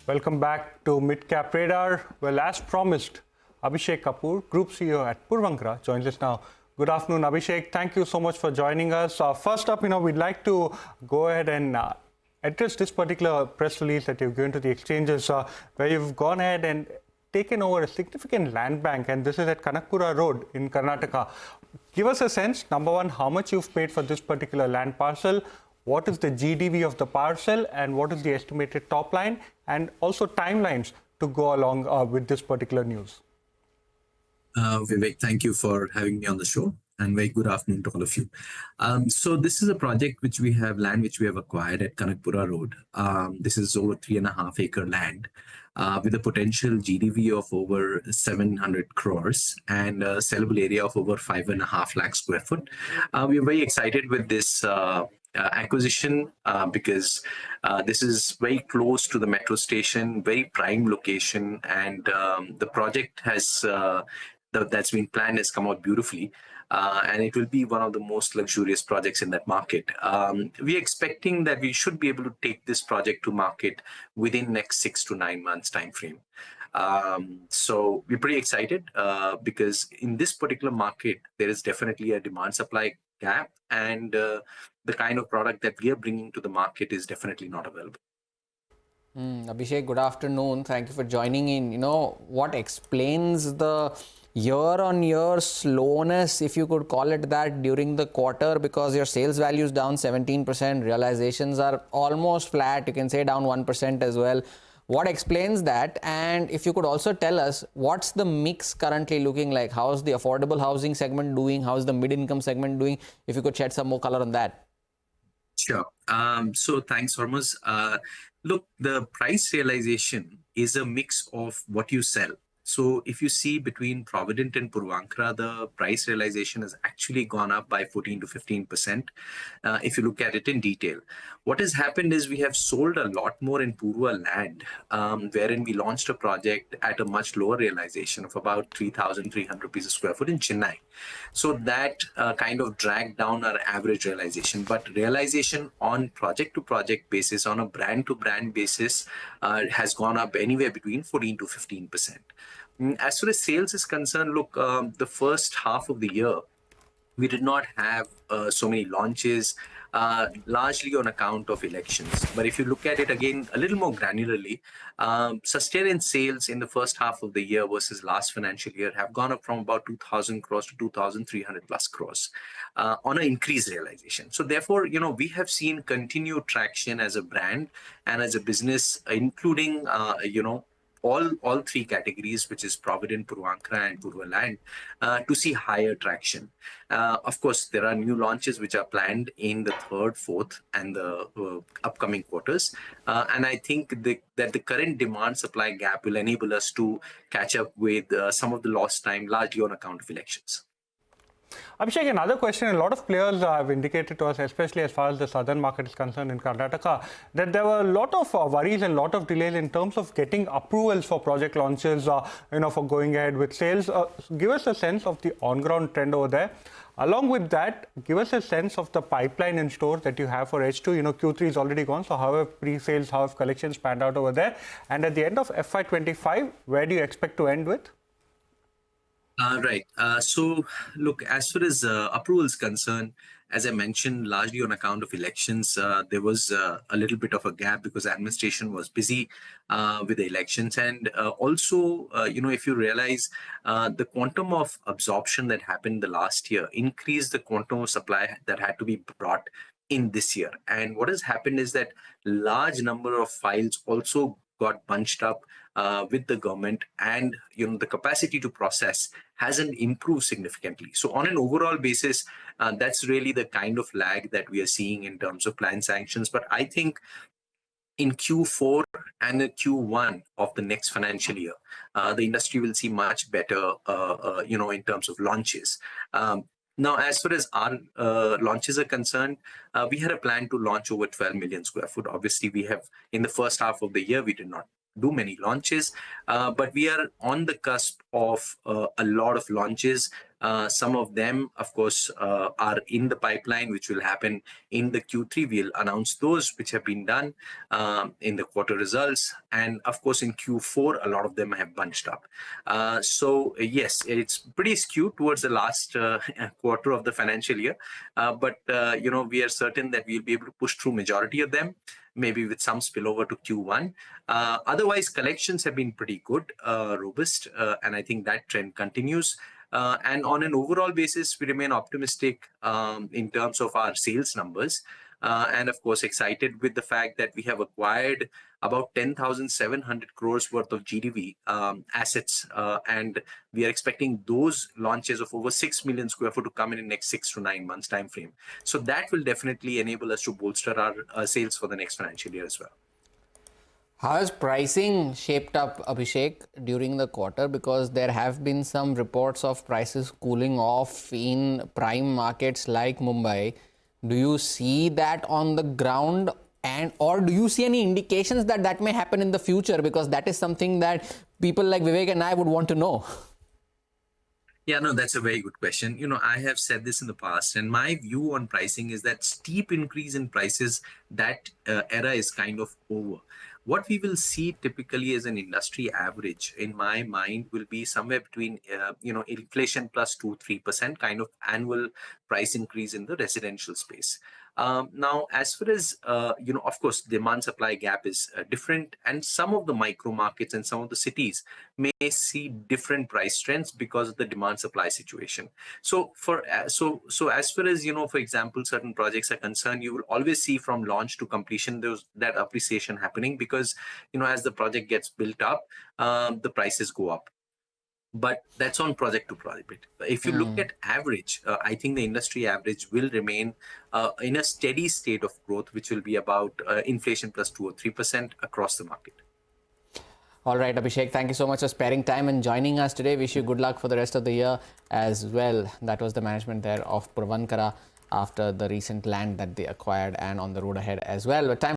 Welcome back to Midcap Radar. Well, as promised, Abhishek Kapoor, Group CEO at Puravankara, joins us now. Good afternoon, Abhishek. Thank you so much for joining us. First up, we'd like to go ahead and address this particular press release that you've given to the exchanges, where you've gone ahead and taken over a significant land bank, and this is at Kanakpura Road in Karnataka. Give us a sense, number one, how much you've paid for this particular land parcel, what is the GDV of the parcel, and what is the estimated top line, and also timelines to go along with this particular news. Vivek, thank you for having me on the show, and very good afternoon to all of you. So this is a project which we have acquired at Kanakpura Road. This is over 3.5 acre land with a potential GDV of over 700 crores and a sellable area of over 5.5 lakh square foot. We are very excited with this acquisition because this is very close to the metro station, very prime location, and the project has that's been planned has come out beautifully, and it will be one of the most luxurious projects in that market. We're expecting that we should be able to take this project to market within next 6 to 9 months time frame. So we're pretty excited because in this particular market, there is definitely a demand supply gap, and the kind of product that we are bringing to the market is definitely not available. Abhishek, good afternoon. Thank you for joining in. What explains the year-on-year slowness, if you could call it that, during the quarter? Because your sales value is down 17%, realizations are almost flat, you can say down 1% as well. What explains that? And if you could also tell us, what's the mix currently looking like? How's the affordable housing segment doing? How's the mid-income segment doing? If you could shed some more color on that. Sure. So thanks, Hormuz. Look, the price realization is a mix of what you sell. So if you see between Provident and Puravankara, the price realization has actually gone up by 14 to 15%. If you look at it in detail, what has happened is we have sold a lot more in Purva land, wherein we launched a project at a much lower realization of about 3,300 rupees a square foot in Chennai. So that kind of dragged down our average realization. But realization on project to project basis, on a brand to brand basis, has gone up anywhere between 14 to 15%. As far as sales is concerned, look, the first half of the year, we did not have so many launches, largely on account of elections. But if you look at it again a little more granularly, sustained sales in the first half of the year versus last financial year have gone up from about 2,000 crores to 2,300 plus crores on an increased realization. So therefore, we have seen continued traction as a brand and as a business, including, all three categories, which is Provident, Puravankara, and Purva land, to see higher traction. Of course, there are new launches which are planned in the third, fourth, and the upcoming quarters. And I think that the current demand-supply gap will enable us to catch up with some of the lost time, largely on account of elections. Abhishek, another question. A lot of players have indicated to us, especially as far as the southern market is concerned in Karnataka, that there were a lot of worries and a lot of delays in terms of getting approvals for project launches, for going ahead with sales. Give us a sense of the on-ground trend over there. Along with that, give us a sense of the pipeline in store that you have for H2. Q3 is already gone, so how have pre-sales, how have collections panned out over there? And at the end of FY25, where do you expect to end with? Right. So, look, as far as approval is concerned, as I mentioned, largely on account of elections, there was a little bit of a gap because administration was busy with the elections. And also, if you realize the quantum of absorption that happened the last year increased the quantum of supply that had to be brought in this year. And what has happened is that large number of files also got bunched up with the government, and the capacity to process hasn't improved significantly. So on an overall basis, that's really the kind of lag that we are seeing in terms of plan sanctions. But I think in Q4 and Q1 of the next financial year, the industry will see much better, in terms of launches. Now, as far as our launches are concerned, we had a plan to launch over 12 million square foot. Obviously, we have, in the first half of the year, we did not do many launches, but we are on the cusp of a lot of launches. Some of them, of course, are in the pipeline, which will happen in the Q3. We'll announce those which have been done in the quarter results. And of course, in Q4, a lot of them have bunched up. So yes, it's pretty skewed towards the last quarter of the financial year. But we are certain that we'll be able to push through majority of them, maybe with some spillover to Q1. Otherwise, collections have been pretty good, robust, and I think that trend continues. And on an overall basis, we remain optimistic in terms of our sales numbers. And of course, excited with the fact that we have acquired about 10,700 crores worth of GDV assets. And we are expecting those launches of over 6 million square foot to come in the next 6 to 9 months time frame. So that will definitely enable us to bolster our sales for the next financial year as well. How has pricing shaped up, Abhishek, during the quarter? Because there have been some reports of prices cooling off in prime markets like Mumbai. Do you see that on the ground, or do you see any indications that that may happen in the future? Because that is something that people like Vivek and I would want to know. Yeah, no, that's a very good question. I have said this in the past, and my view on pricing is that steep increase in prices, that era is kind of over. What we will see typically as an industry average, in my mind, will be somewhere between, inflation plus 2-3% kind of annual price increase in the residential space. Now, as far as, of course, demand supply gap is different, and some of the micro markets and some of the cities may see different price trends because of the demand supply situation. So so as far as, for example, certain projects are concerned, you will always see from launch to completion that appreciation happening because, as the project gets built up, the prices go up. But that's on project to project. If you look at average, I think the industry average will remain in a steady state of growth, which will be about inflation plus 2 or 3% across the market. All right, Abhishek, thank you so much for sparing time and joining us today. Wish you good luck for the rest of the year as well. That was the management there of Puravankara after the recent land that they acquired and on the road ahead as well. But time